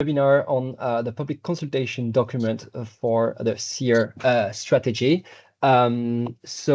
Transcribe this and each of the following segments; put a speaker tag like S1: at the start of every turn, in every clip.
S1: webinar on the public consultation document for the CEER strategy. This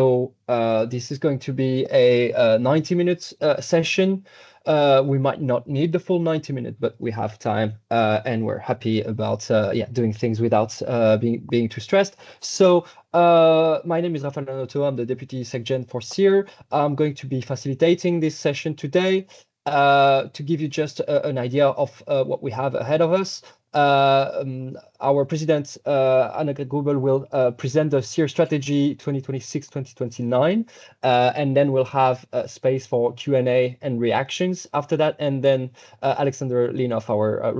S1: is going to be a 90-minute session. We might not need the full 90 minutes, but we have time, and we're happy about doing things without being too stressed. So my name is Rafael Noto. I'm the Deputy SecGen for CEER. I'm going to be facilitating this session today. To give you just an idea of what we have ahead of us, our president, Annegret Grubel, will present the CEER strategy 2026-2029, and then we'll have space for Q&A and reactions after that. And then Alexander Linov, our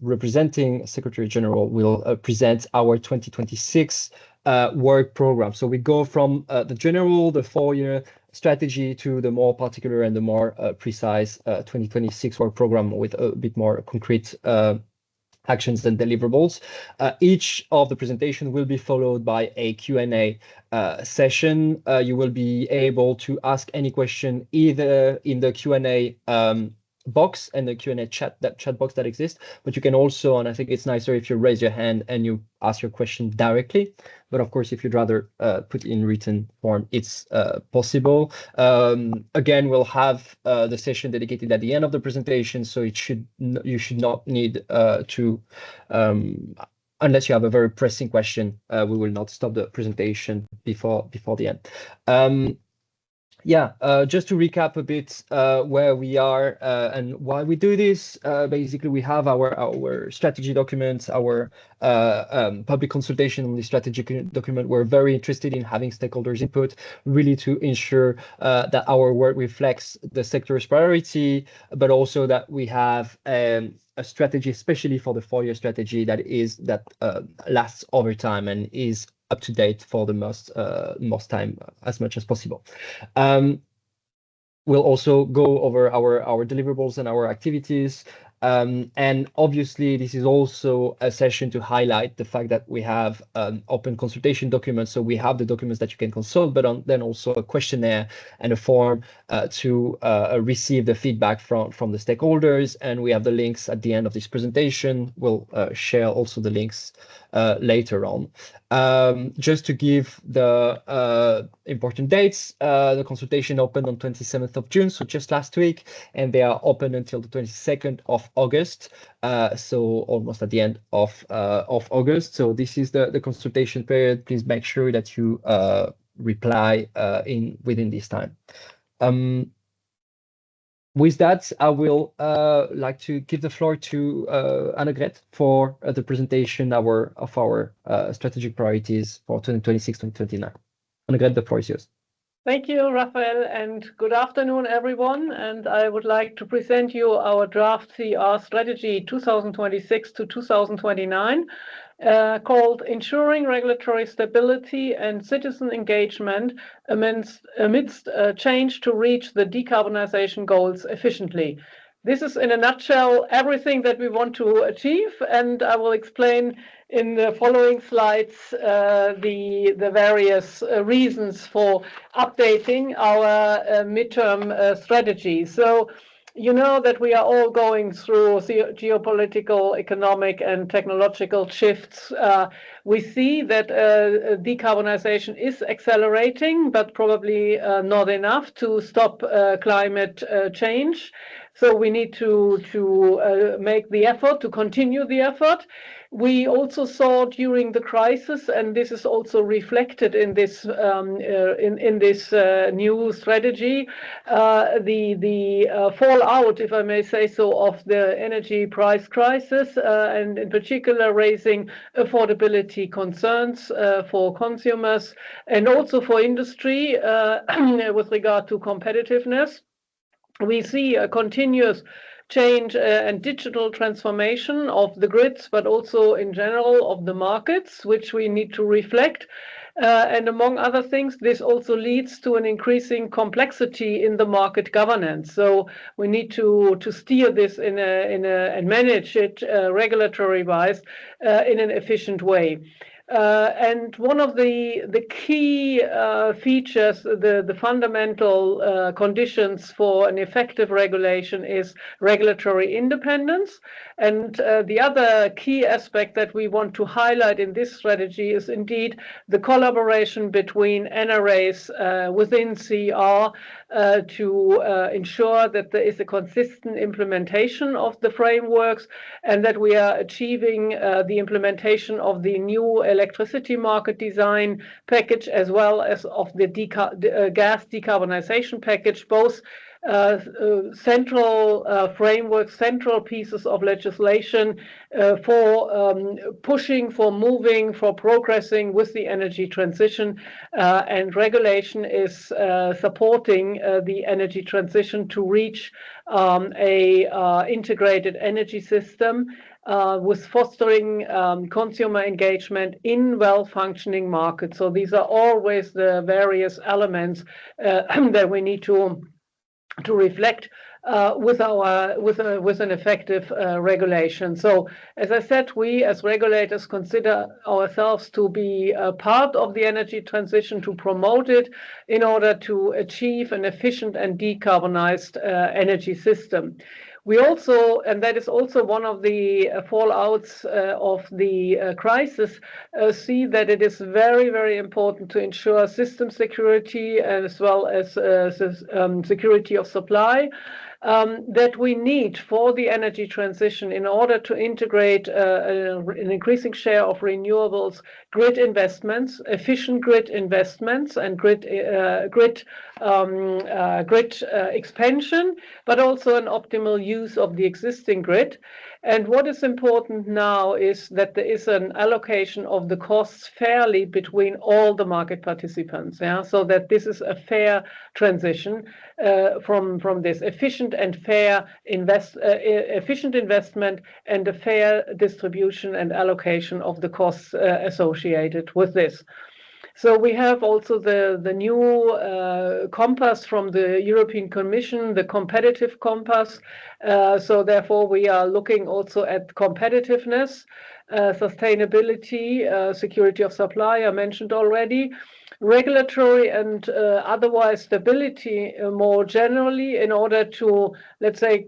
S1: representing Secretary General, will present our 2026 work program. So we go from the general, the 4-year strategy, to the more particular and the more precise 2026 work program with a bit more concrete actions and deliverables. Each of the presentation will be followed by a Q&A session. You will be able to ask any question either in the Q&A box and the Q&A chat box that exists, but you can also, and I think it's nicer if you raise your hand and you ask your question directly, but of course if you'd rather put it in written form, it's possible. Again, we'll have the session dedicated at the end of the presentation, so you should not need to unless you have a very pressing question, we will not stop the presentation before the end. Just to recap a bit where we are and why we do this. Basically, we have our strategy document, our public consultation on the strategy document. We're very interested in having stakeholders' input, really to ensure that our work reflects the sector's priority, but also that we have a strategy, especially for the 4-year strategy, that lasts over time and is up to date for the most time as much as possible. We'll also go over our deliverables and our activities. And obviously, this is also a session to highlight the fact that we have an open consultation document. So we have the documents that you can consult, but then also a questionnaire and a form to receive the feedback from the stakeholders. And we have the links at the end of this presentation. We'll share also the links later on. Just to give the important dates, the consultation opened on 27th of June, so just last week, and they are open until the 22nd of August, so almost at the end of August. So this is the consultation period. Please make sure that you reply within this time. With that, I will like to give the floor to Annegret for the presentation of our strategic priorities for 2026-2029. Annegret, the floor is yours.
S2: Thank you, Raphael, and good afternoon, everyone. And I would like to present you our draft CEER strategy 2026 to 2029, called Ensuring Regulatory Stability and Citizen Engagement amidst change to reach the decarbonization goals efficiently. This is, in a nutshell, everything that we want to achieve, and I will explain in the following slides the various reasons for updating our midterm strategy. So you know that we are all going through geopolitical, economic, and technological shifts. We see that decarbonization is accelerating, but probably not enough to stop climate change. So we need to make the effort, to continue the effort. We also saw during the crisis, and this is also reflected in this new strategy, the fallout, if I may say so, of the energy price crisis, and in particular raising affordability concerns for consumers and also for industry with regard to competitiveness. We see a continuous change and digital transformation of the grids, but also in general of the markets, which we need to reflect. And among other things, this also leads to an increasing complexity in the market governance. So we need to steer this and manage it regulatory-wise in an efficient way. And one of the key features, the fundamental conditions for an effective regulation is regulatory independence. And the other key aspect that we want to highlight in this strategy is indeed the collaboration between NRAs within CEER to ensure that there is a consistent implementation of the frameworks and that we are achieving the implementation of the new electricity market design package as well as of the gas decarbonization package, both central frameworks, central pieces of legislation for pushing, for moving, for progressing with the energy transition. And regulation is supporting the energy transition to reach a integrated energy system with fostering consumer engagement in well-functioning markets. So these are always the various elements that we need to reflect with an effective regulation. So, as I said, we as regulators consider ourselves to be a part of the energy transition, to promote it in order to achieve an efficient and decarbonized energy system. We also, and that is also one of the fallouts of the crisis, see that it is very, very important to ensure system security as well as security of supply. That we need for the energy transition in order to integrate an increasing share of renewables, grid investments, efficient grid investments, and grid expansion, but also an optimal use of the existing grid. And what is important now is that there is an allocation of the costs fairly between all the market participants, so that this is a fair transition from this efficient and fair efficient investment and a fair distribution and allocation of the costs associated with this. So we have also the new compass from the European Commission, the competitive compass. So therefore, we are looking also at competitiveness, sustainability, security of supply, I mentioned already, regulatory and otherwise stability more generally in order to, let's say,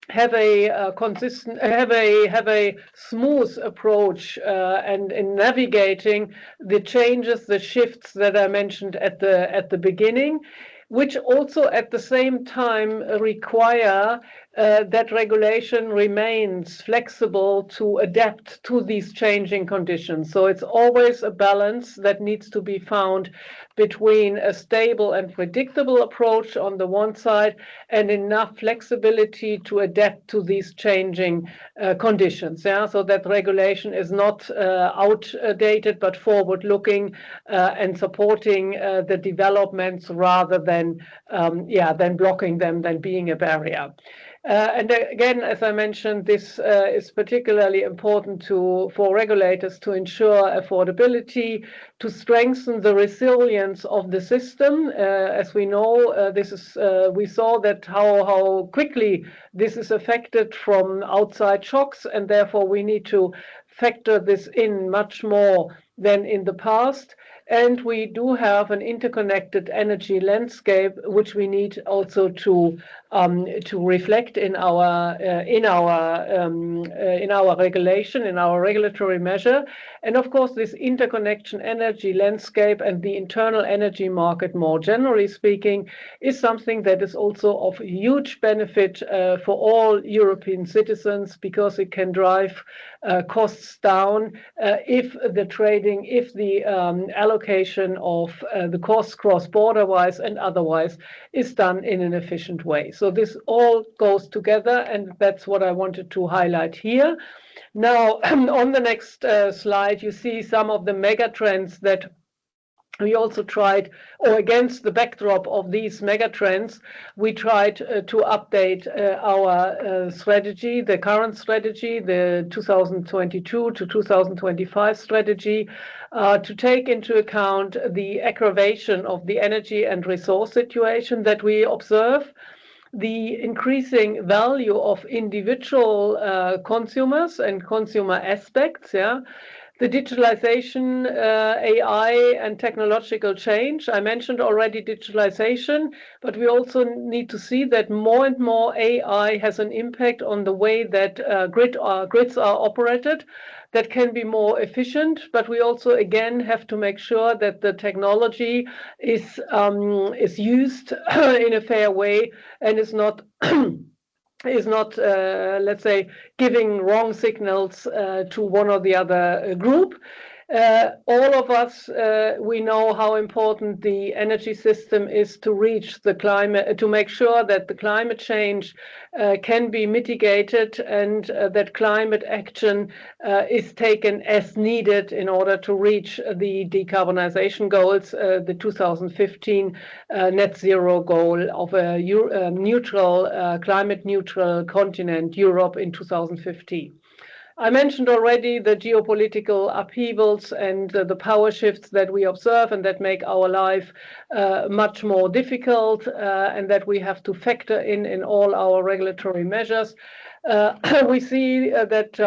S2: have a consistent, have a smooth approach and in navigating the changes, the shifts that I mentioned at the beginning, which also at the same time require that regulation remains flexible to adapt to these changing conditions. So it's always a balance that needs to be found between a stable and predictable approach on the one side and enough flexibility to adapt to these changing conditions. So that regulation is not outdated but forward-looking and supporting the developments rather than blocking them, than being a barrier. And again, as I mentioned, this is particularly important for regulators to ensure affordability, to strengthen the resilience of the system. As we know, we saw that how quickly this is affected from outside shocks, and therefore we need to factor this in much more than in the past. And we do have an interconnected energy landscape, which we need also to reflect in our regulation, in our regulatory measure. And of course, this interconnection energy landscape and the internal energy market, more generally speaking, is something that is also of huge benefit for all European citizens, because it can drive costs down if the trading, if the allocation of the costs cross-border wise and otherwise is done in an efficient way. So this all goes together, and that's what I wanted to highlight here. Now, on the next slide, you see some of the mega trends that we also tried, or against the backdrop of these megatrends, we tried to update our strategy, the current strategy, the 2022 to 2025 strategy, to take into account the aggravation of the energy and resource situation that we observe, the increasing value of individual consumers and consumer aspects, the digitalization, AI, and technological change. I mentioned already digitalization, but we also need to see that more and more AI has an impact on the way that grids are operated. That can be more efficient, but we also again have to make sure that the technology is used in a fair way and is not let's say, giving wrong signals to one or the other group. All of us, we know how important the energy system is to reach the climate, to make sure that the climate change can be mitigated and that climate action is taken as needed in order to reach the decarbonization goals, the 2015 net zero goal of a neutral, climate neutral continent, Europe, in 2050. I mentioned already the geopolitical upheavals and the power shifts that we observe and that make our life much more difficult and that we have to factor in all our regulatory measures. We see that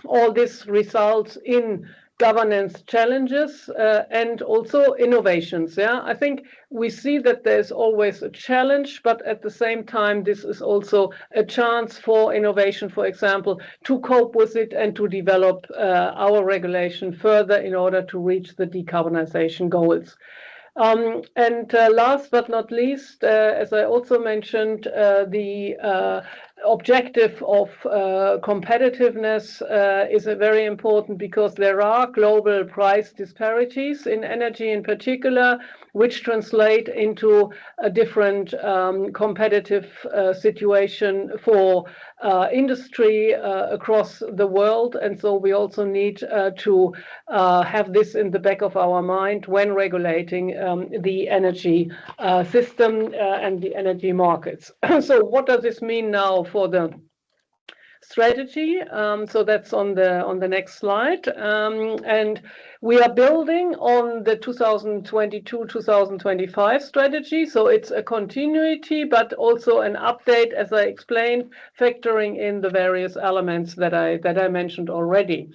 S2: all this results in governance challenges and also innovations. Yeah, I think we see that there's always a challenge, but at the same time, this is also a chance for innovation, for example, to cope with it and to develop our regulation further in order to reach the decarbonization goals. And last but not least, as I also mentioned, the objective of competitiveness is very important because there are global price disparities in energy in particular, which translate into a different competitive situation for industry across the world. And so we also need to have this in the back of our mind when regulating the energy system and the energy markets. So what does this mean now for the strategy? So that's on the next slide. And we are building on the 2022-2025 strategy. So it's a continuity, but also an update, as I explained, factoring in the various elements that I mentioned already.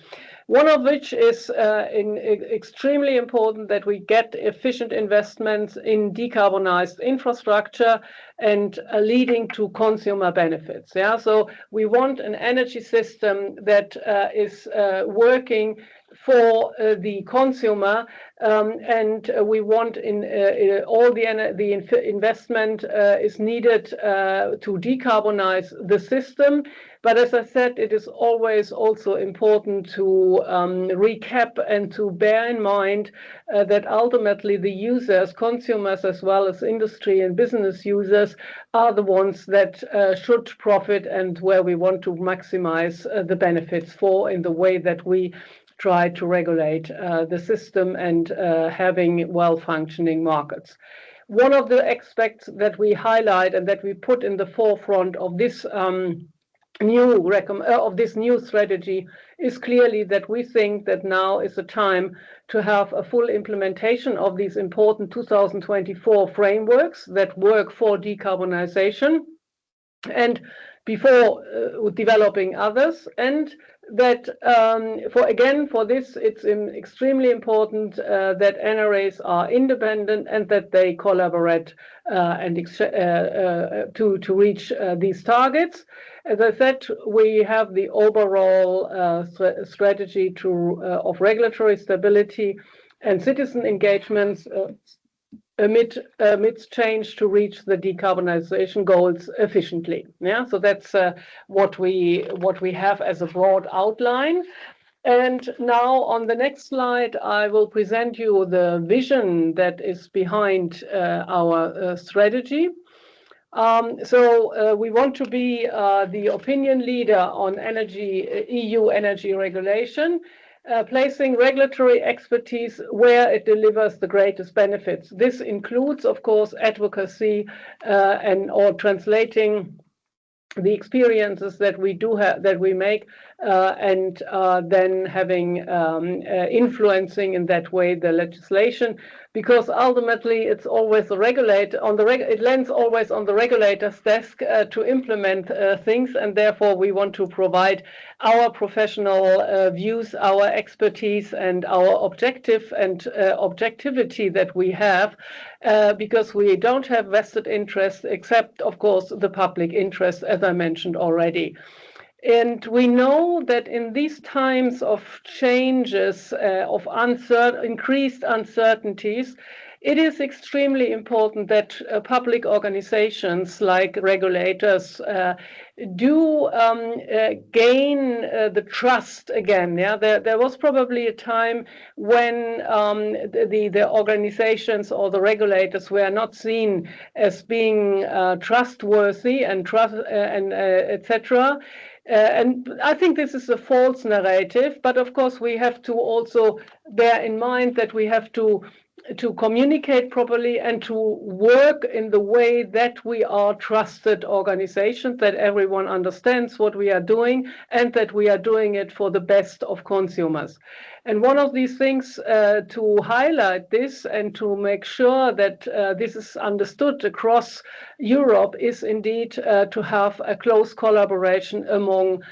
S2: One of which is extremely important that we get efficient investments in decarbonized infrastructure and leading to consumer benefits. Yeah, so we want an energy system that is working for the consumer, and we want all the investment is needed to decarbonize the system. But as I said, it is always also important to recap and to bear in mind that ultimately the users, consumers, as well as industry and business users, are the ones that should profit and where we want to maximize the benefits for in the way that we try to regulate the system and having well-functioning markets. One of the aspects that we highlight and that we put in the forefront of this new strategy is clearly that we think that now is the time to have a full implementation of these important 2024 frameworks that work for decarbonization and before developing others, and that for this it's extremely important that NRAs are independent and that they collaborate and to reach these targets. As I said, we have the overall strategy of regulatory stability and citizen engagements amidst change to reach the decarbonization goals efficiently. Yeah, so that's what we have as a broad outline. And now on the next slide, I will present you the vision that is behind our strategy. So we want to be the opinion leader on EU energy regulation, placing regulatory expertise where it delivers the greatest benefits. This includes, of course, advocacy or translating the experiences that we make, and then having influencing in that way the legislation, because ultimately it's always the regulator it lands always on the regulator's desk to implement things, and therefore we want to provide our professional views, our expertise, and our objectivity that we have, because we don't have vested interest except, of course, the public interest, as I mentioned already. And we know that in these times of changes, of increased uncertainties, it is extremely important that public organizations like regulators do gain the trust again. Yeah, there was probably a time when the organizations or the regulators were not seen as being trustworthy and etc. And I think this is a false narrative, but of course we have to also bear in mind that we have to communicate properly and to work in the way that we are trusted organizations, that everyone understands what we are doing and that we are doing it for the best of consumers. And one of these things to highlight this and to make sure that this is understood across Europe is indeed to have a close collaboration among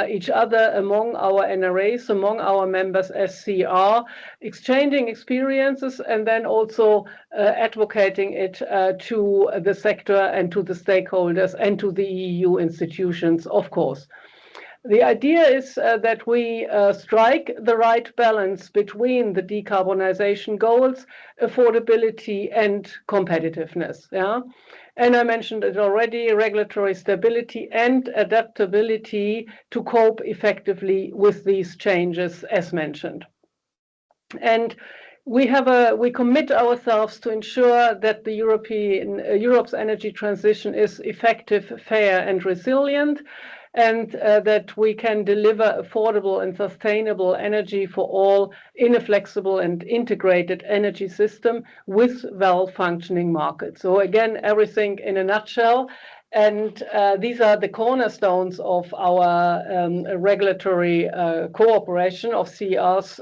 S2: each other, among our NRAs, among our members as CEER, exchanging experiences and then also advocating it to the sector and to the stakeholders and to the EU institutions, of course. The idea is that we strike the right balance between the decarbonization goals, affordability, and competitiveness. Yeah? And I mentioned it already, regulatory stability and adaptability to cope effectively with these changes, as mentioned. And we commit ourselves to ensure that the Europe's energy transition is effective, fair, and resilient, and that we can deliver affordable and sustainable energy for all in a flexible and integrated energy system with well-functioning markets. So again, everything in a nutshell. And these are the cornerstones of our regulatory cooperation of CEER's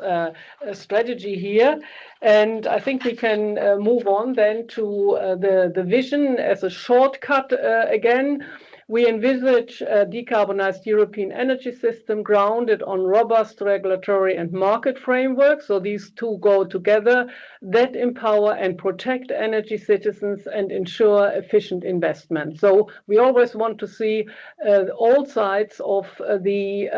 S2: strategy here. And I think we can move on then to the vision as a shortcut again. We envisage a decarbonized European energy system grounded on robust regulatory and market frameworks. So these two go together, that empower and protect energy citizens and ensure efficient investment. So we always want to see all sides of the,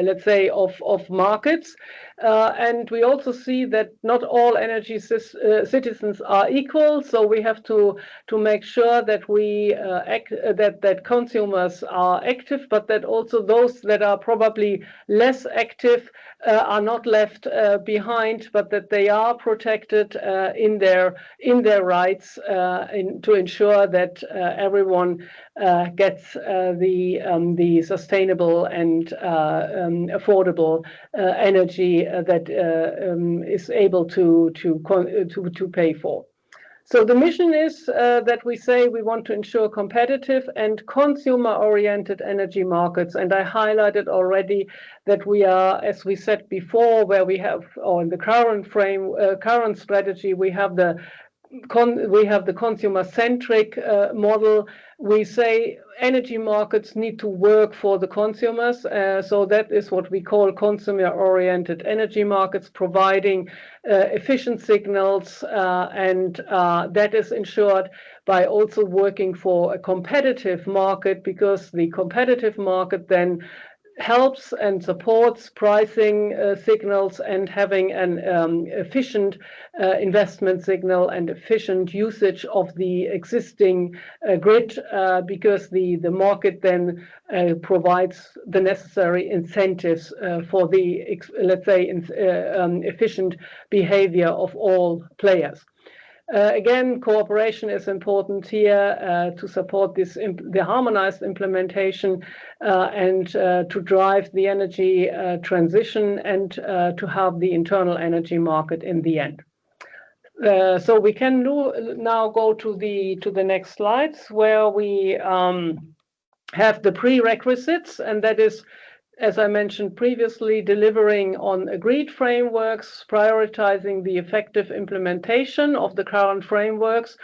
S2: let's say, of markets. And we also see that not all energy citizens are equal. So we have to make sure that we that consumers are active, but that also those that are probably less active are not left behind, but that they are protected in their rights to ensure that everyone gets the sustainable and affordable energy that is able to pay for. So the mission is that we say we want to ensure competitive and consumer-oriented energy markets. And I highlighted already that we are, as we said before, where we have, or in the current strategy, we have the consumer-centric model. We say energy markets need to work for the consumers. So that is what we call consumer-oriented energy markets, providing efficient signals, and that is ensured by also working for a competitive market, because the competitive market then helps and supports pricing signals and having an efficient investment signal and efficient usage of the existing grid, because the market then provides the necessary incentives for the, let's say, efficient behavior of all players. Again, cooperation is important here to support the harmonized implementation and to drive the energy transition and to have the internal energy market in the end. So we can now go to the next slides, where we have the prerequisites, and that is as I mentioned previously, delivering on agreed frameworks, prioritizing the effective implementation of the current frameworks,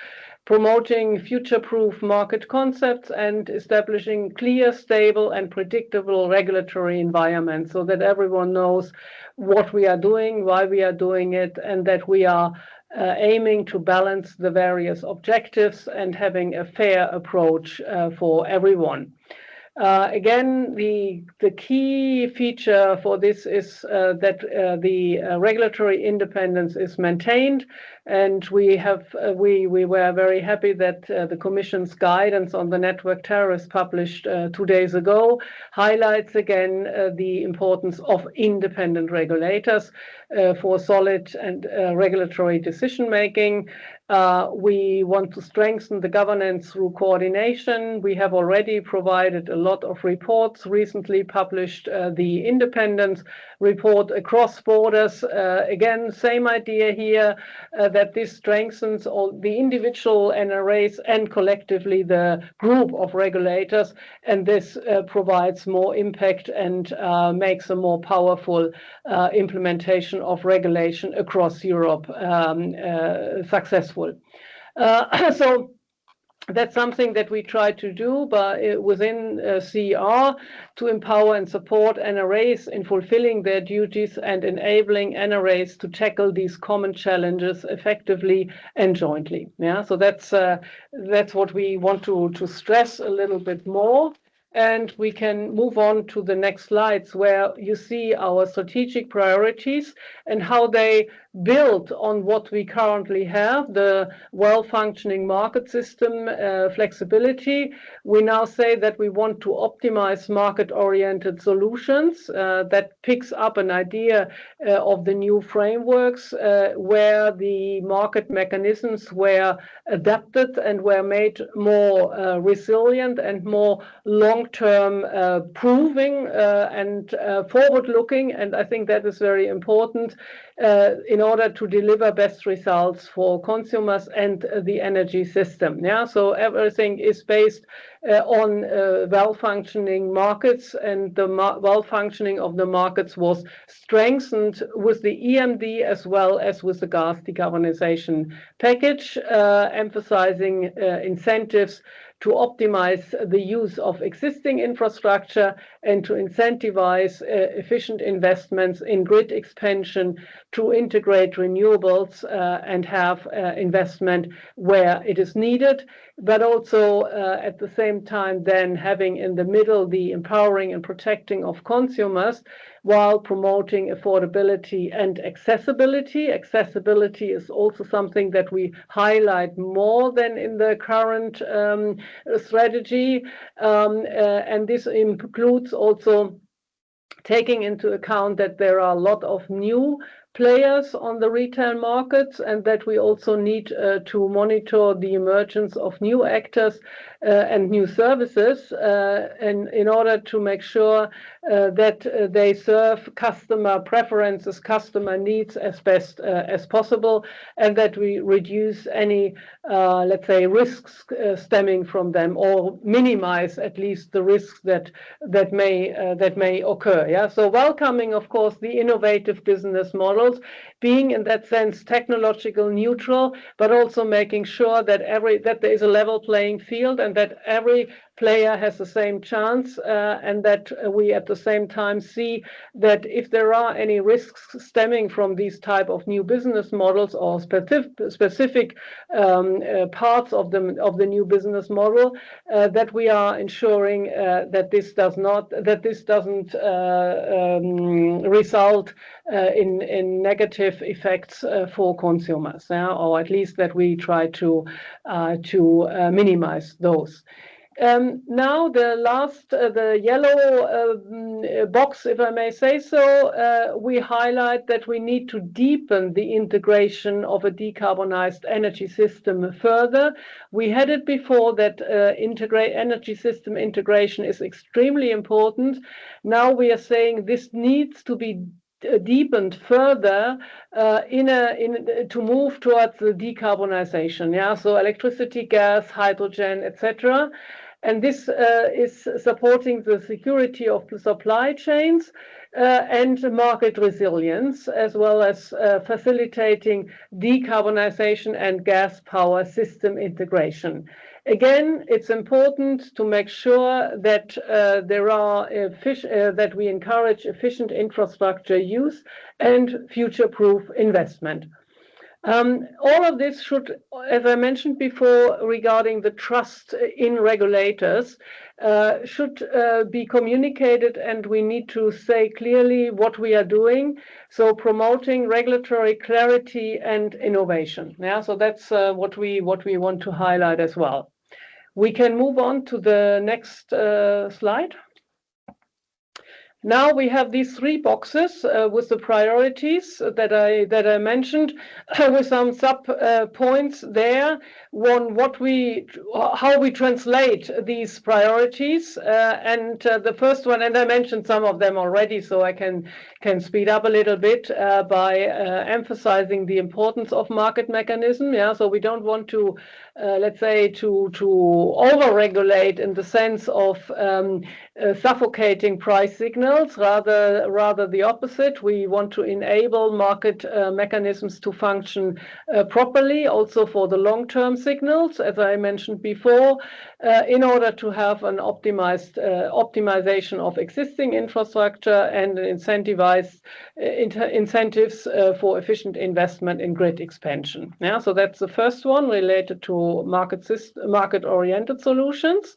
S2: promoting future-proof market concepts, and establishing clear, stable, and predictable regulatory environments so that everyone knows what we are doing, why we are doing it, and that we are aiming to balance the various objectives and having a fair approach for everyone. Again, the key feature for this is that the regulatory independence is maintained, and we were very happy that the Commission's guidance on the network tariffs published 2 days ago highlights again the importance of independent regulators for solid and regulatory decision making. We want to strengthen the governance through coordination. We have already provided a lot of reports, recently published the independence report across borders. Again, same idea here, that this strengthens all the individual NRAs and collectively the group of regulators, and this provides more impact and makes a more powerful implementation of regulation across Europe successful. So that's something that we try to do within CER to empower and support NRAs in fulfilling their duties and enabling NRAs to tackle these common challenges effectively and jointly. Yeah, so that's what we want to stress a little bit more. And we can move on to the next slides where you see our strategic priorities and how they build on what we currently have, the well-functioning market system, flexibility. We now say that we want to optimize market-oriented solutions that picks up an idea of the new frameworks where the market mechanisms were adapted and were made more resilient and more long-term proving and forward-looking. And I think that is very important in order to deliver best results for consumers and the energy system. Yeah, so everything is based on well-functioning markets, and the well-functioning of the markets was strengthened with the EMD as well as with the gas decarbonization package, emphasizing incentives to optimize the use of existing infrastructure and to incentivize efficient investments in grid expansion, to integrate renewables and have investment where it is needed, but also at the same time then having in the middle the empowering and protecting of consumers while promoting affordability and accessibility. Accessibility is also something that we highlight more than in the current strategy, and this includes also taking into account that there are a lot of new players on the retail markets, and that we also need to monitor the emergence of new actors and new services and in order to make sure that they serve customer preferences, customer needs as best as possible, and that we reduce any, let's say, risks stemming from them, or minimize at least the risks that may occur. Yeah, so welcoming, of course, the innovative business models, being in that sense technological neutral, but also making sure that there is a level playing field and that every player has the same chance, and that we at the same time see that if there are any risks stemming from these type of new business models or specific parts of the new business model, that we are ensuring that this doesn't result in negative effects for consumers, or at least that we try to minimize those. Now the yellow box, if I may say so, we highlight that we need to deepen the integration of a decarbonized energy system further. We had it before that energy system integration is extremely important. Now we are saying this needs to be deepened further to move towards the decarbonization. Yeah, so electricity, gas, hydrogen, etc. And this is supporting the security of the supply chains and market resilience, as well as facilitating decarbonization and gas power system integration. Again, it's important to make sure that that we encourage efficient infrastructure use and future-proof investment. All of this should, as I mentioned before, regarding the trust in regulators, should be communicated, and we need to say clearly what we are doing. So promoting regulatory clarity and innovation. Yeah, so that's what we want to highlight as well. We can move on to the next slide. Now we have these three boxes with the priorities that I mentioned, with some sub points there. One, how we translate these priorities, and the first one, and I mentioned some of them already, so I can speed up a little bit by emphasizing the importance of market mechanism. Yeah, so we don't want to let's say to over-regulate in the sense of suffocating price signals, rather the opposite. We want to enable market mechanisms to function properly, also for the long-term signals, as I mentioned before, in order to have an optimization of existing infrastructure and incentives for efficient investment in grid expansion. Yeah, so that's the first one related to market-oriented solutions.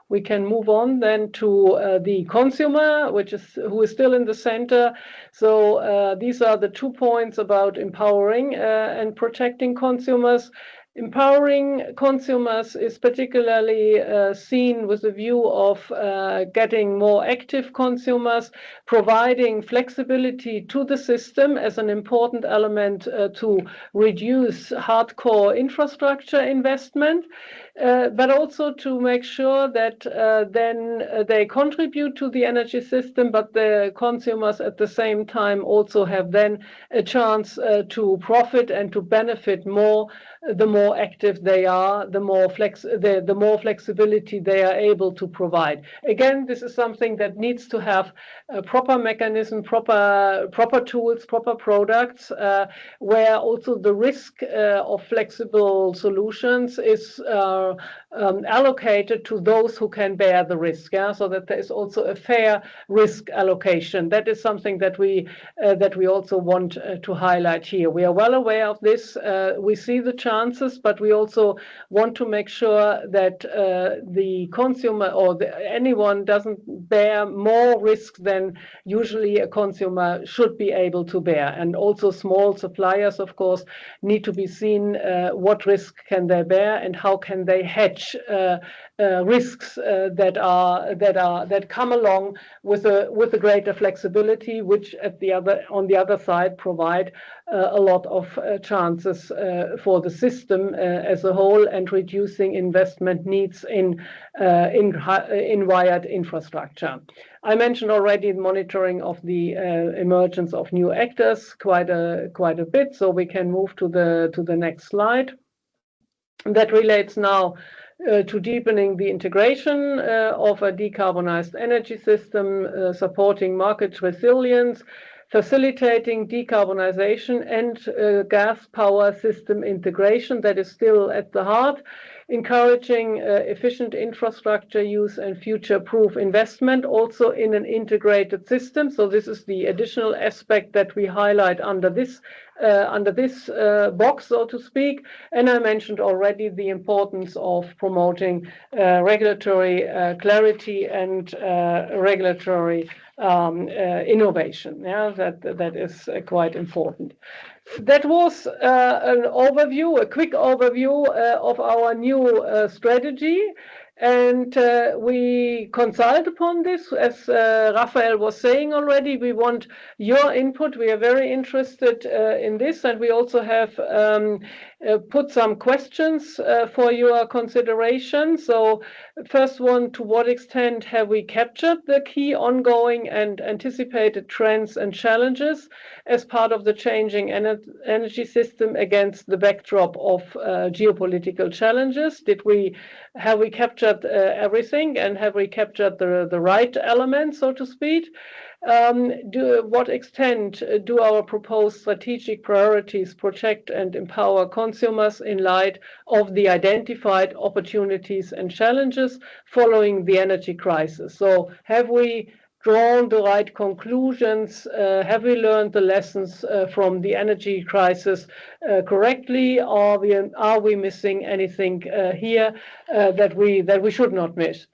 S2: We can move on then to the consumer, who is still in the center. So these are the 2 points about empowering and protecting consumers. Empowering consumers is particularly seen with the view of getting more active consumers, providing flexibility to the system as an important element to reduce hardcore infrastructure investment, but also to make sure that then they contribute to the energy system, but the consumers at the same time also have then a chance to profit and to benefit more. The more active they are, the more flexibility they are able to provide. Again, this is something that needs to have a proper mechanism, proper tools, proper products, where also the risk of flexible solutions is allocated to those who can bear the risk. Yeah, so that there is also a fair risk allocation. That is something that we also want to highlight here. We are well aware of this. We see the chances, but we also want to make sure that the consumer or anyone doesn't bear more risk than usually a consumer should be able to bear. And also small suppliers, of course, need to be seen what risk can they bear and how can they hedge risks that come along with a greater flexibility, which on the other side provide a lot of chances for the system as a whole, and reducing investment needs in wired infrastructure. I mentioned already the monitoring of the emergence of new actors quite a bit, so we can move to the next slide. That relates now to deepening the integration of a decarbonized energy system, supporting market resilience, facilitating decarbonization and gas power system integration. That is still at the heart. Encouraging efficient infrastructure use and future-proof investment, also in an integrated system. So this is the additional aspect that we highlight under this box, so to speak. And I mentioned already the importance of promoting regulatory clarity and regulatory innovation. Yeah, that is quite important. That was a quick overview of our new strategy. And we consult upon this, as Raphael was saying already. We want your input. We are very interested in this, and we also have put some questions for your consideration. So first one, to what extent have we captured the key ongoing and anticipated trends and challenges as part of the changing energy system against the backdrop of geopolitical challenges? Have we captured captured everything, and have we captured the right elements, so to speak? What extent do our proposed strategic priorities protect and empower consumers in light of the identified opportunities and challenges following the energy crisis? So have we drawn the right conclusions? Have we learned the lessons from the energy crisis correctly? Are we missing anything here that we should not miss?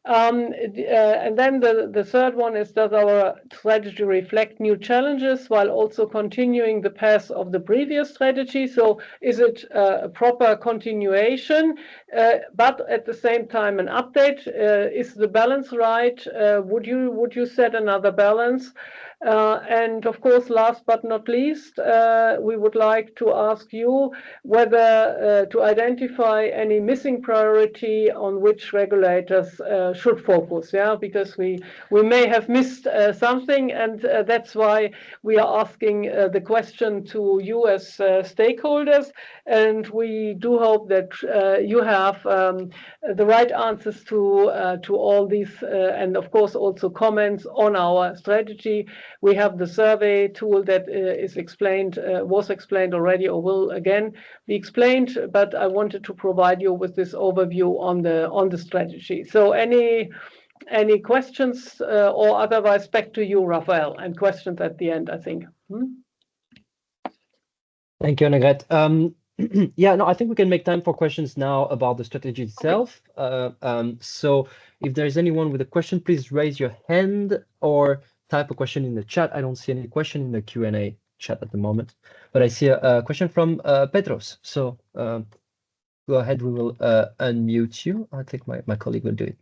S2: And then the third one is, does our strategy reflect new challenges while also continuing the path of the previous strategy? So is it a proper continuation, but at the same time an update? Is the balance right? Would you set another balance? And of course, last but not least, we would like to ask you whether to identify any missing priority on which regulators should focus, because we may have missed something, and that's why we are asking the question to you as stakeholders, and we do hope that you have the right answers to all these, and of course also comments on our strategy. We have the survey tool that is explained, was explained already, or will again be explained, but I wanted to provide you with this overview on the strategy. So any questions, or otherwise back to you, Raphael, and questions at the end, I think.
S1: Thank you, Annegret. Yeah, no, I think we can make time for questions now about the strategy itself. So if there's anyone with a question, please raise your hand or type a question in the chat. I don't see any question in the Q&A chat at the moment, but I see a question from Petros. So go ahead, we will unmute you. I think my colleague will do it.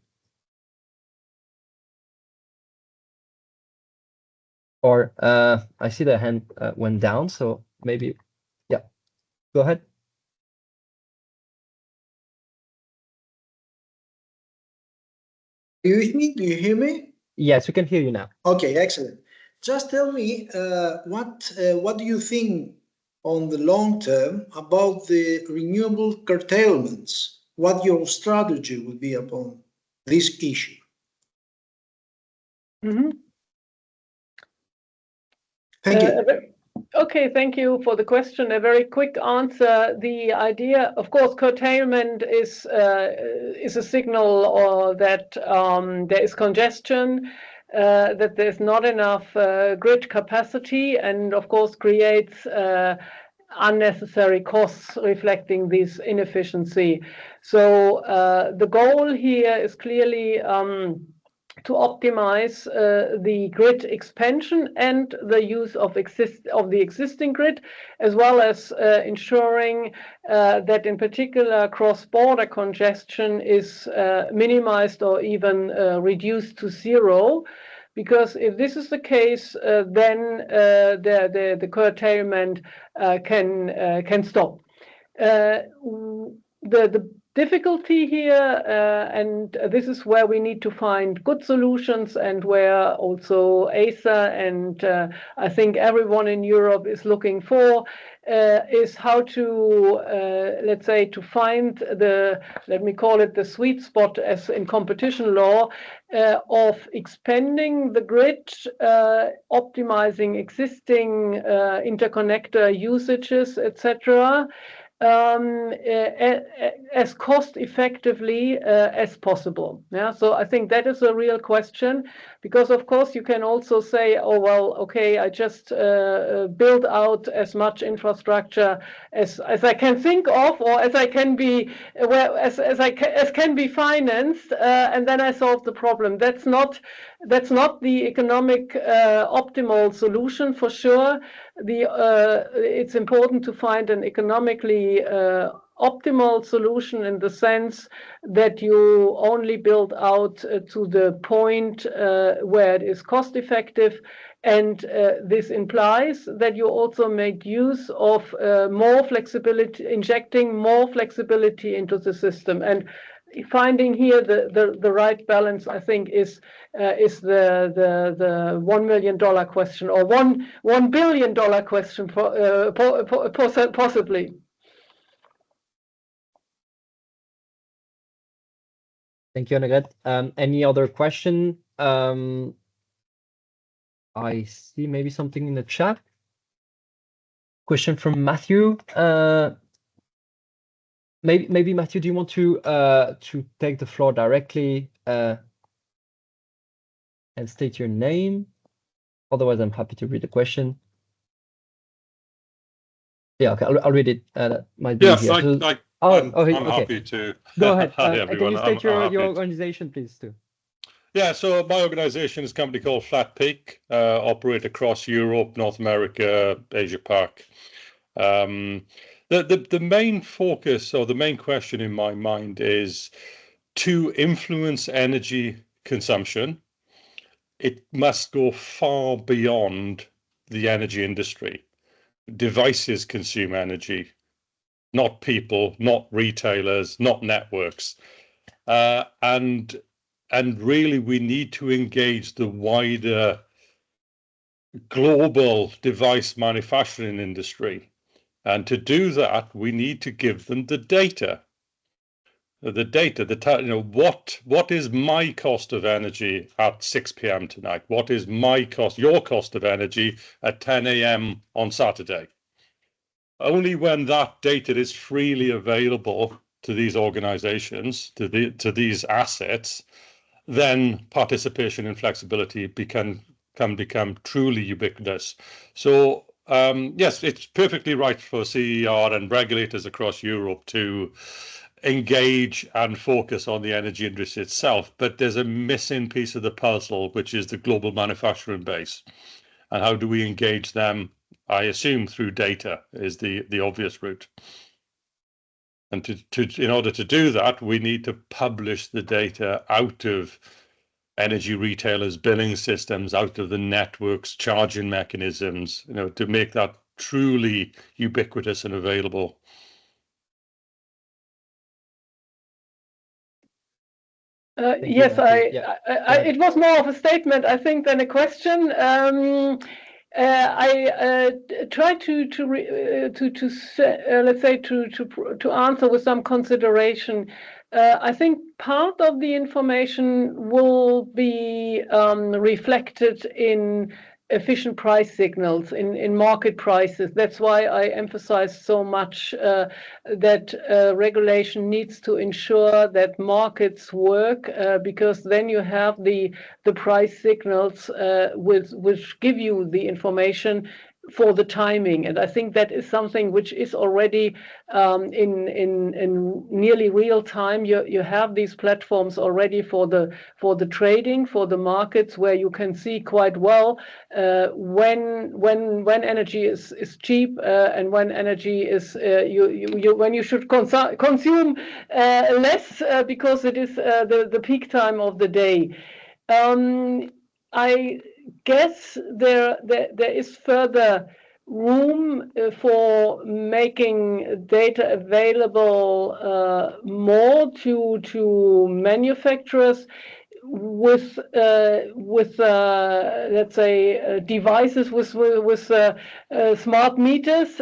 S1: Or I see the hand went down, so maybe, yeah, go ahead.
S3: Do you hear me?
S1: Yes, we can hear you now.
S3: Okay, excellent. Just tell me what do you think on the long term about the renewable curtailments? What your strategy would be upon this issue? Thank you.
S2: Okay, thank you for the question. A very quick answer. The idea, of course, curtailment is a signal or that there is congestion, that there's not enough grid capacity, and of course creates unnecessary costs reflecting this inefficiency. So the goal here is clearly to optimize the grid expansion and the use of the existing grid, as well as ensuring that in particular cross-border congestion is minimized or even reduced to zero. Because if this is the case, then the curtailment can stop. The difficulty here, and this is where we need to find good solutions, and where also ACER and I think everyone in Europe is looking for, is how to, let's say, to find let me call it the sweet spot as in competition law, of expanding the grid, optimizing existing interconnector usages, etc., as cost effectively as possible. Yeah, so I think that is a real question, because of course you can also say, oh well, okay, I just build out as much infrastructure as I can think of, or as I can be, as can be financed, and then I solve the problem. That's not the economic optimal solution for sure. It's important to find an economically optimal solution in the sense that you only build out to the point where it is cost effective, and this implies that you also make use of more flexibility, injecting more flexibility into the system. And finding here the right balance, I think, is the $1 million question, or $1 billion question, possibly.
S1: Thank you, Annegret. Any other question? I see maybe something in the chat. Question from Matthew. Maybe Matthew, do you want to take the floor directly and state your name? Otherwise, I'm happy to read the question. Yeah, okay, I'll read it. That might be easier.
S4: I'm happy to.
S1: Go ahead.
S4: Hi, everyone.
S1: Can you state your organization, please, too?
S4: Yeah, so my organization is a company called Flat Peak, operate across Europe, North America, Asia Pac. The main focus or the main question in my mind is to influence energy consumption. It must go far beyond the energy industry. Devices consume energy, not people, not retailers, not networks. And really, we need to engage the wider global device manufacturing industry. And to do that, we need to give them the data. What is my cost of energy at 6 p.m. tonight? What is your cost of energy at 10 a.m. on Saturday? Only when that data is freely available to these organizations, to these assets, then participation and flexibility can become truly ubiquitous. So yes, it's perfectly right for CEER and regulators across Europe to engage and focus on the energy industry itself, but there's a missing piece of the puzzle, which is the global manufacturing base. And how do we engage them? I assume through data is the obvious route. And in order to do that, we need to publish the data out of energy retailers' billing systems, out of the networks, charging mechanisms, to make that truly ubiquitous and available.
S2: Yes, it was more of a statement, I think, than a question. I try to answer with some consideration. I think part of the information will be reflected in efficient price signals in market prices. That's why I emphasize so much that regulation needs to ensure that markets work, because then you have the price signals which give you the information for the timing. And I think that is something which is already in nearly real time. You have these platforms already for the trading, for the markets, where you can see quite well when energy is cheap and when energy is when you should consume less because it is the peak time of the day. I guess there is further room for making data available more to manufacturers with let's say devices with smart meters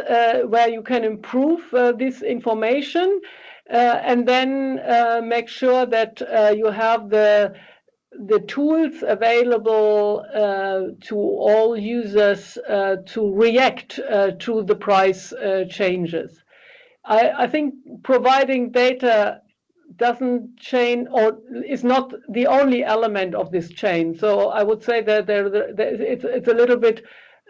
S2: where you can improve this information and then make sure that you have the tools available to all users to react to the price changes. I think providing data doesn't chain or is not the only element of this chain. So I would say that it's a little bit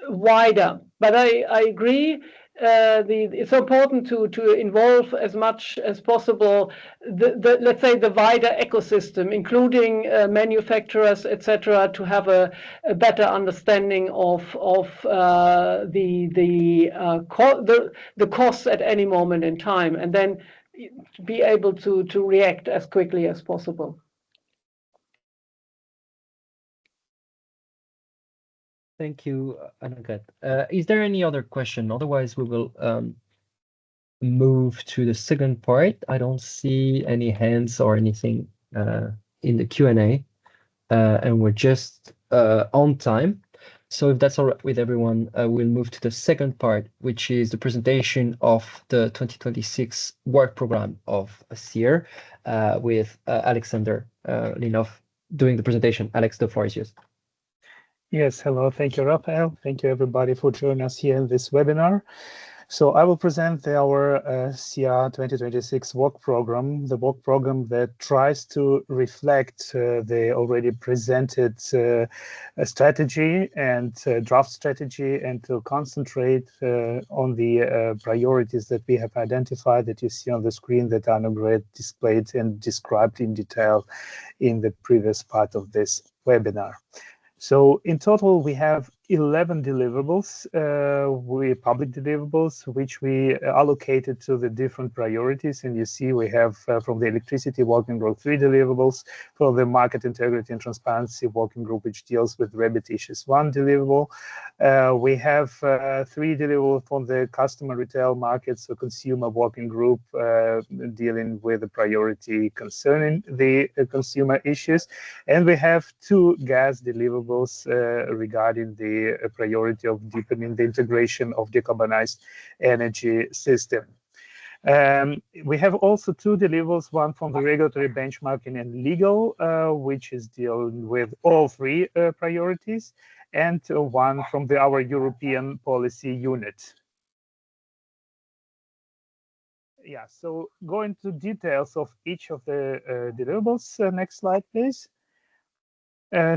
S2: wider, but I agree. It's important to involve as much as possible let's say the wider ecosystem, including manufacturers, etc., to have a better understanding of the costs at any moment in time, and then be able to react as quickly as possible.
S1: Thank you, Annegret. Is there any other question? Otherwise, we will move to the second part. I don't see any hands or anything in the Q&A, and we're just on time. So if that's all right with everyone, we'll move to the second part, which is the presentation of the 2026 work program of CEER, with Alexander Linov doing the presentation. Alex, the floor is yours.
S5: Yes, hello. Thank you, Raphael. Thank you, everybody, for joining us here in this webinar. So I will present our CEER 2026 work program, the work program that tries to reflect the already presented strategy and draft strategy, and to concentrate on the priorities that we have identified, that you see on the screen, that are now displayed and described in detail in the previous part of this webinar. So in total, we have 11 deliverables, public deliverables, which we allocated to the different priorities. And you see we have from the electricity working group 3 deliverables, for the market integrity and transparency working group, which deals with REBIT issues, 1 deliverable. We have 3 deliverables from the customer retail markets, so consumer working group, dealing with the priority concerning the consumer issues. And we have 2 gas deliverables regarding the priority of deepening the integration of decarbonized energy system. We have also 2 deliverables, one from the regulatory benchmarking and legal, which is dealing with all 3 priorities, and one from our European policy unit. Yeah, so going to details of each of the deliverables. Next slide, please.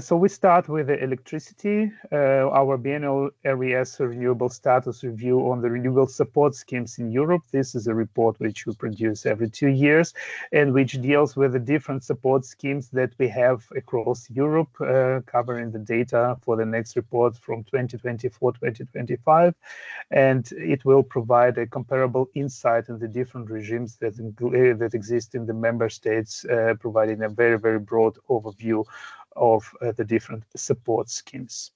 S5: So we start with the electricity, our biennial RES renewable status review on the renewable support schemes in Europe. This is a report which we produce every 2 years, and which deals with the different support schemes that we have across Europe, covering the data for the next report from 2024-2025. And it will provide a comparable insight in the different regimes that exist in the member states, providing a very, very broad overview of the different support schemes.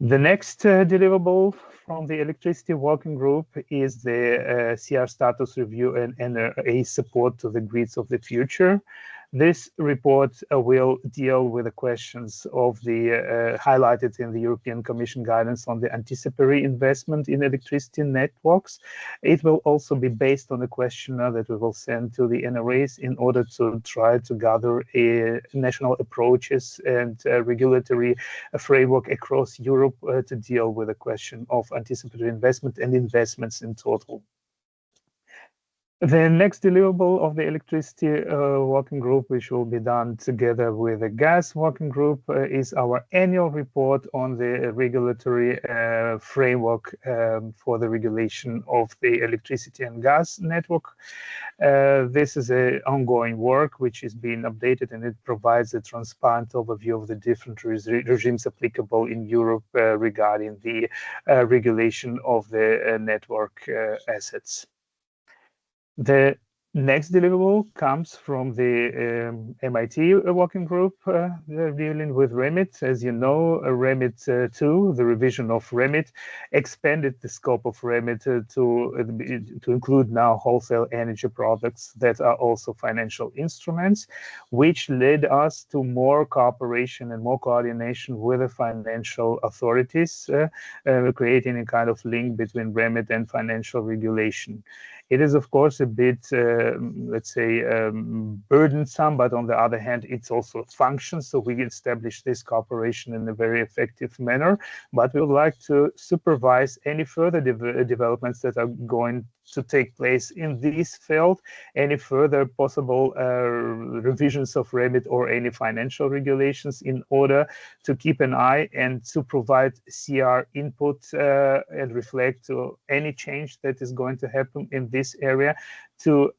S5: The next deliverable from the electricity working group is the CEER status review and NRA support to the grids of the future. This report will deal with the questions of the highlighted in the European Commission guidance on the anticipatory investment in electricity networks. It will also be based on a questionnaire that we will send to the NRAs in order to try to gather national approaches and regulatory framework across Europe to deal with the question of anticipatory investment and investments in total. The next deliverable of the electricity working group, which will be done together with the gas working group, is our annual report on the regulatory framework for the regulation of the electricity and gas network. This is an ongoing work which is being updated, and it provides a transparent overview of the different regimes applicable in Europe regarding the regulation of the network assets. The next deliverable comes from the MIT working group. They're dealing with REMIT. As you know, REMIT 2, the revision of REMIT, expanded the scope of REMIT to include now wholesale energy products that are also financial instruments, which led us to more cooperation and more coordination with the financial authorities, creating a kind of link between REMIT and financial regulation. It is, of course, a bit, let's say, burdensome, but on the other hand, it's also functions. So we established this cooperation in a very effective manner. But we would like to supervise any further developments that are going to take place in this field, any further possible revisions of REMIT or any financial regulations, in order to keep an eye and to provide CEER input and reflect to any change that is going to happen in this area, to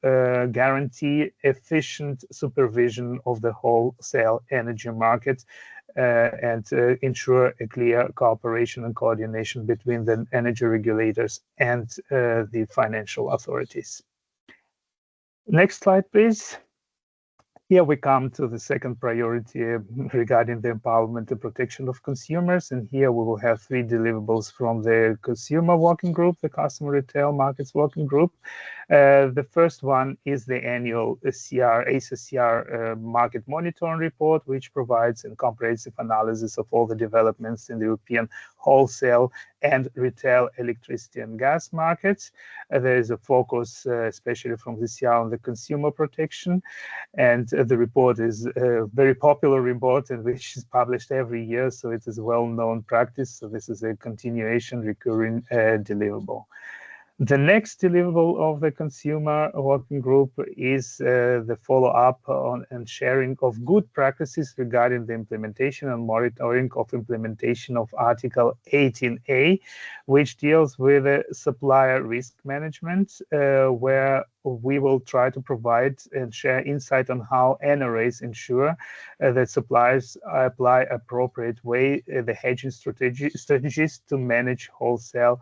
S5: guarantee efficient supervision of the wholesale energy market and ensure a clear cooperation and coordination between the energy regulators and the financial authorities. Next slide, please. Here we come to the second priority regarding the empowerment and protection of consumers. And here we will have 3 deliverables from the consumer working group, the customer retail markets working group. The first one is the annual CEER market monitoring report, which provides a comprehensive analysis of all the developments in the European wholesale and retail electricity and gas markets. There is a focus, especially from the CEER, on the consumer protection. And the report is a very popular report, and which is published every year, so it is a well-known practice. So this is a continuation, recurring deliverable. The next deliverable of the consumer working group is the follow-up on and sharing of good practices regarding the implementation and monitoring of implementation of Article 18A, which deals with supplier risk management, where we will try to provide and share insight on how NRAs ensure that suppliers apply appropriate way the hedging strategies to manage wholesale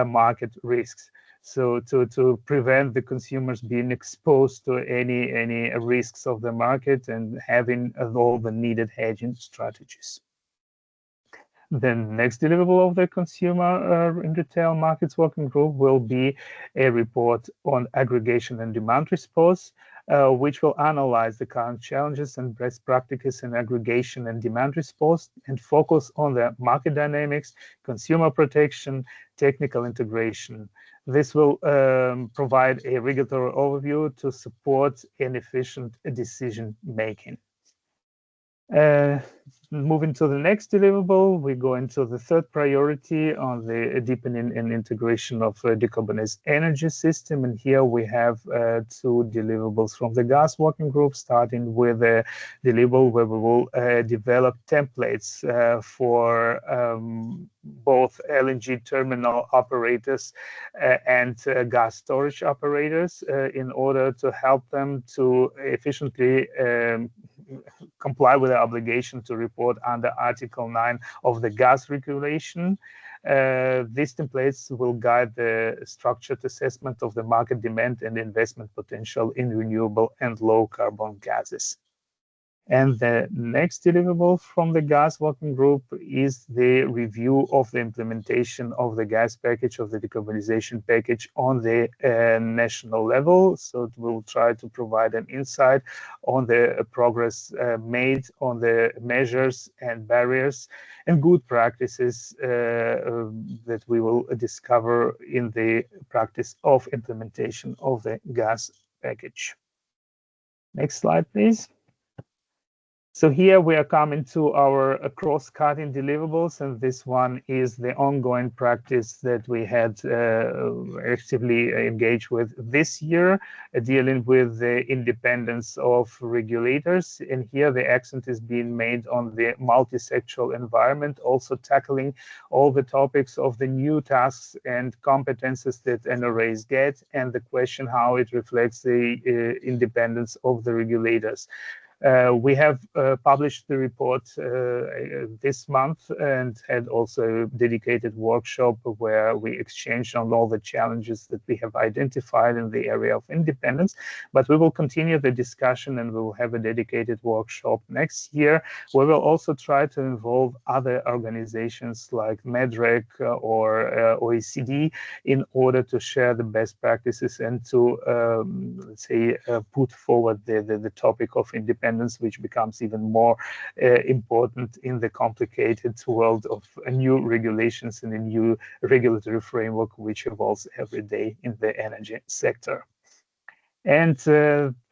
S5: market risks. So to prevent the consumers being exposed to any risks of the market and having all the needed hedging strategies. The next deliverable of the consumer and retail markets working group will be a report on aggregation and demand response, which will analyze the current challenges and best practices in aggregation and demand response and focus on the market dynamics, consumer protection, technical integration. This will provide a regulatory overview to support an efficient decision making. Moving to the next deliverable, we go into the third priority on the deepening and integration of decarbonized energy system. And here we have 2 deliverables from the gas working group, starting with a deliverable where we will develop templates for both LNG terminal operators and gas storage operators in order to help them to efficiently comply with the obligation to report under Article 9 of the gas regulation. These templates will guide the structured assessment of the market demand and investment potential in renewable and low carbon gases. And the next deliverable from the gas working group is the review of the implementation of the gas package, of the decarbonization package on the national level. So we'll try to provide an insight on the progress made on the measures and barriers and good practices that we will discover in the practice of implementation of the gas package. Next slide, please. So here we are coming to our cross-cutting deliverables, and this one is the ongoing practice that we had actively engaged with this year, dealing with the independence of regulators. And here the accent is being made on the multi-sectoral environment, also tackling all the topics of the new tasks and competences that NRAs get, and the question how it reflects the independence of the regulators. We have published the report this month and had also a dedicated workshop where we exchanged on all the challenges that we have identified in the area of independence. But we will continue the discussion and we will have a dedicated workshop next year. We will also try to involve other organizations like MEDREC or OECD in order to share the best practices and to, let's say, put forward the topic of independence, which becomes even more important in the complicated world of new regulations and a new regulatory framework which evolves every day in the energy sector. And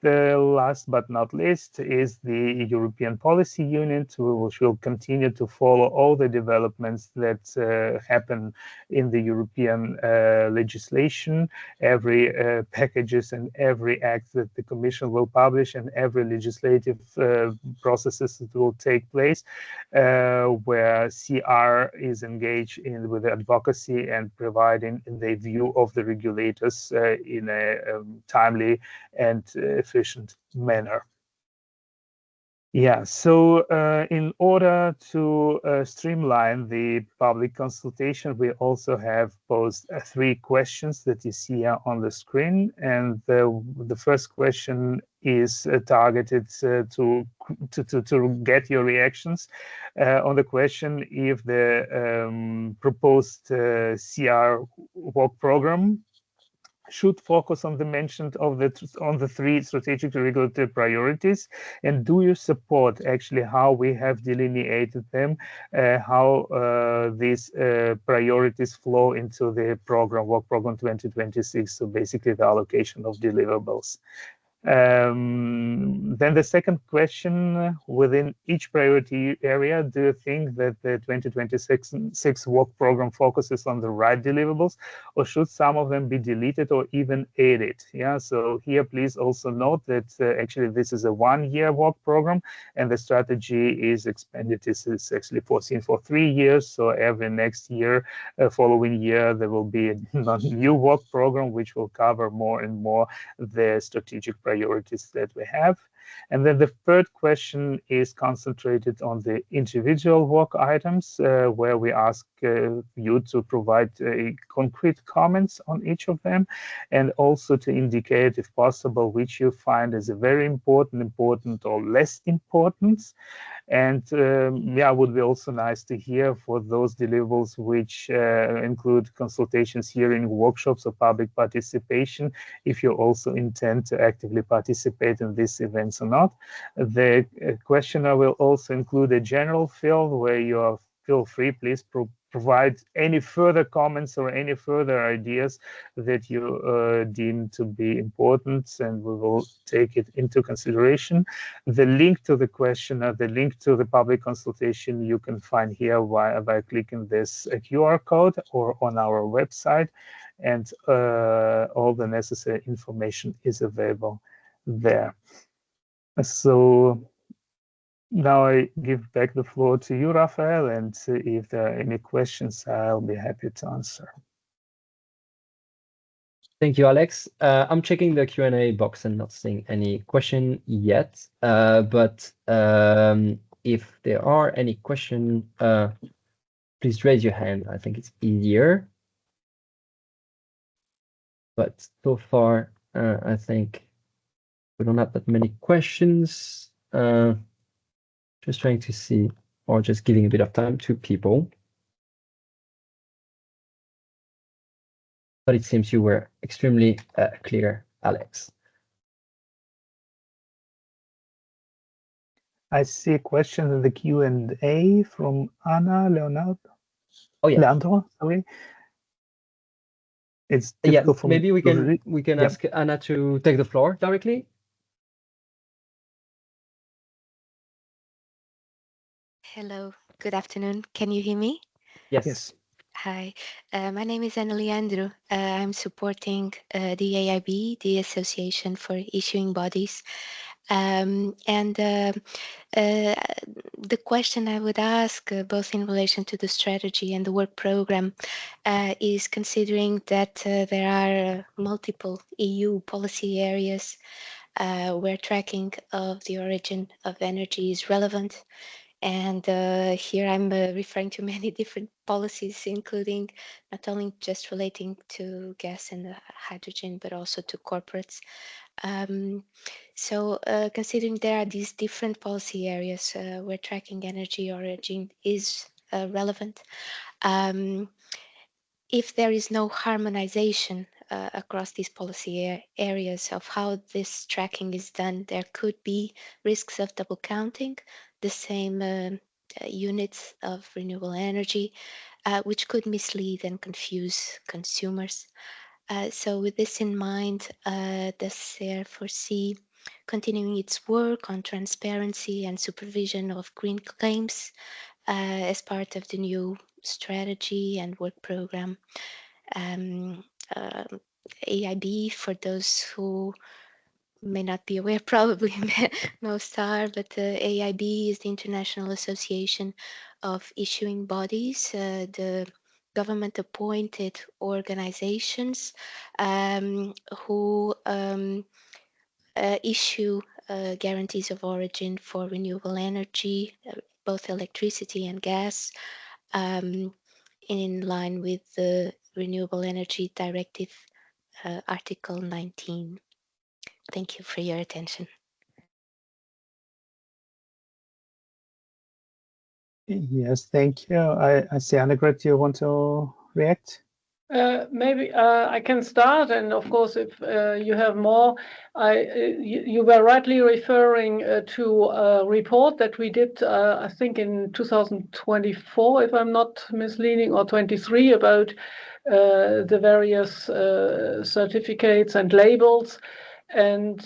S5: the last but not least is the European Policy Unit, which will continue to follow all the developments that happen in the European legislation, every packages and every act that the Commission will publish and every legislative processes that will take place, where CEER is engaged in with advocacy and providing the view of the regulators in a timely and efficient manner. Yeah, so in order to streamline the public consultation, we also have posed 3 questions that you see here on the screen. And the first question is targeted to get your reactions on the question if the proposed CEER work program should focus on the mentioned of the 3 strategic regulatory priorities, and do you support actually how we have delineated them, how these priorities flow into the work program 2026, so basically the allocation of deliverables. Then the second question, within each priority area, do you think that the 2026 work program focuses on the right deliverables, or should some of them be deleted or even added? Yeah, so here please also note that actually this is a 1-year work program, and the strategy is expanded. This is actually foreseen for 3 years, so every next year, following year, there will be a new work program which will cover more and more the strategic priorities that we have. And then the third question is concentrated on the individual work items, where we ask you to provide concrete comments on each of them, and also to indicate, if possible, which you find is a very important, or less important. And yeah, it would be also nice to hear for those deliverables which include consultations, hearing, workshops, or public participation, if you also intend to actively participate in these events or not. The questionnaire will also include a general field where you are feel free, please provide any further comments or any further ideas that you deem to be important, and we will take it into consideration. The link to the questionnaire, the link to the public consultation, you can find here by clicking this QR code or on our website, and all the necessary information is available there. So now I give back the floor to you, Rafael, and if there are any questions, I'll be happy to answer.
S1: Thank you, Alex. I'm checking the Q&A box and not seeing any question yet. But if there are any questions, please raise your hand. I think it's easier. But so far, I think we don't have that many questions. Just trying to see, or just giving a bit of time to people. But it seems you were extremely clear, Alex.
S5: I see a question in the Q&A from Anna Leonardo.
S1: Oh yeah,
S5: Leandro, sorry. It's
S1: yeah.
S5: difficult for
S1: Maybe
S5: me
S1: we can ask Anna to take the floor directly.
S6: Hello, good afternoon. Can you hear me?
S5: Yes.
S6: Hi, my name is Anna Leandro. I'm supporting the AIB, the Association for Issuing Bodies. The question I would ask, both in relation to the strategy and the work program, is considering that there are multiple EU policy areas where tracking of the origin of energy is relevant. And here I'm referring to many different policies, including not only just relating to gas and hydrogen, but also to corporates. So considering there are these different policy areas where tracking energy origin is relevant, if there is no harmonization across these policy areas of how this tracking is done, there could be risks of double counting the same units of renewable energy, which could mislead and confuse consumers. So with this in mind, does CEER foresee continuing its work on transparency and supervision of green claims as part of the new strategy and work program? AIB, for those who may not be aware, probably most are, but AIB is the International Association of Issuing Bodies, the government-appointed organizations who issue guarantees of origin for renewable energy, both electricity and gas, in line with the Renewable Energy Directive, Article 19. Thank you for your attention.
S5: Yes, thank you. I see, Annegret, you want to react?
S2: Maybe I can start, and of course, if you have more, you were rightly referring to a report that we did, I think in 2024, if I'm not misleading, or 23, about the various certificates and labels. And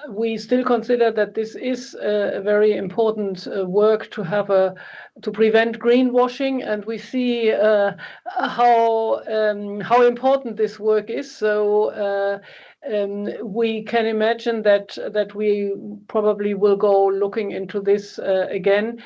S2: we still consider that this is a very important work to have to prevent greenwashing, and we see how important this work is. So we can imagine that we probably will go looking into this again.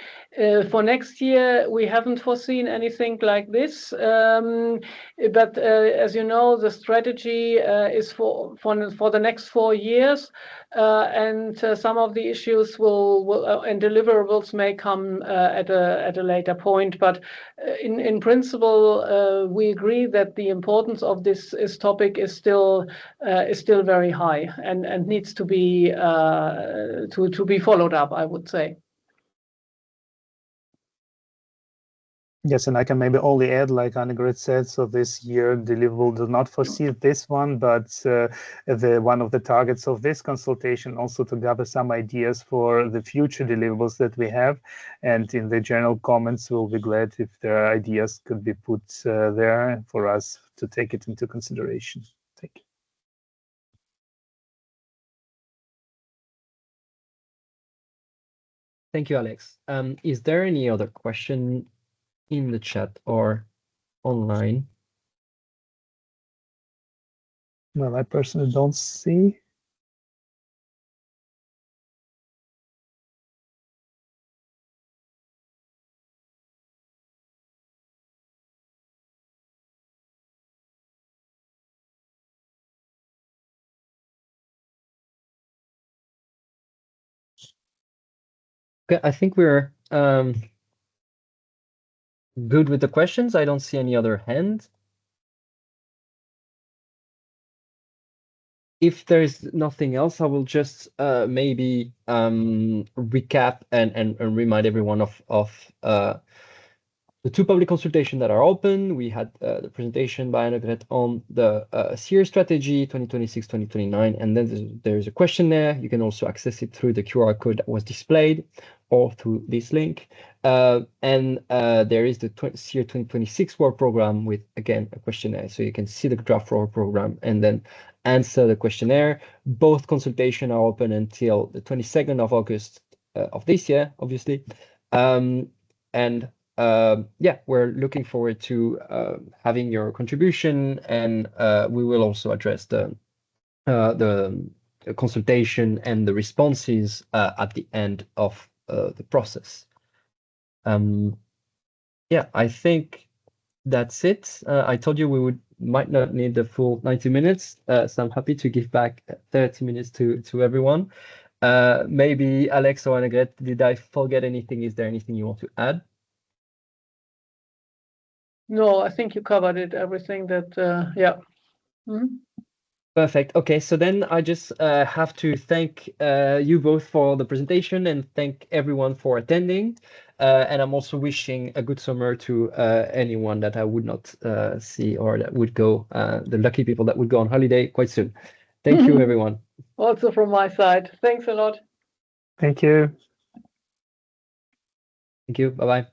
S2: For next year, we haven't foreseen anything like this, but as you know, the strategy is for the next 4 years, and some of the issues will and deliverables may come at a later point. But in principle, we agree that the importance of this topic is still very high and needs to be followed up, I would say.
S5: Yes, and I can maybe only add, like Annegret said, so this year deliverable does not foresee this one, but one of the targets of this consultation also to gather some ideas for the future deliverables that we have. And in the general comments, we'll be glad if their ideas could be put there for us to take it into consideration. Thank you.
S1: Thank you, Alex. Is there any other question in the chat or online?
S5: Well, I personally don't see.
S1: Okay, I think we're good with the questions. I don't see any other hand. If there's nothing else, I will just maybe recap and remind everyone of the 2 public consultations that are open. We had the presentation by Annegret on the CEER strategy 2026-2029, and then there's a questionnaire. You can also access it through the QR code that was displayed or through this link. And there is the CEER 2026 work program with, again, a questionnaire. So you can see the draft work program and then answer the questionnaire. Both consultations are open until the 22nd of August of this year, obviously. Yeah, we're looking forward to having your contribution, and we will also address the consultation and the responses at the end of the process. Yeah, I think that's it. I told you we might not need the full 90 minutes, so I'm happy to give back 30 minutes to everyone. Maybe Alex or Annegret, did I forget anything? Is there anything you want to add?
S2: No, I think you covered it, everything that, yeah. Mm-hmm.
S1: Perfect. Okay, so then I just have to thank you both for the presentation and thank everyone for attending. And I'm also wishing a good summer to anyone that I would not see or that would go, the lucky people that would go on holiday quite soon. Thank you, everyone.
S2: Also from my side. Thanks a lot.
S5: Thank you.
S1: Thank you. Bye-bye.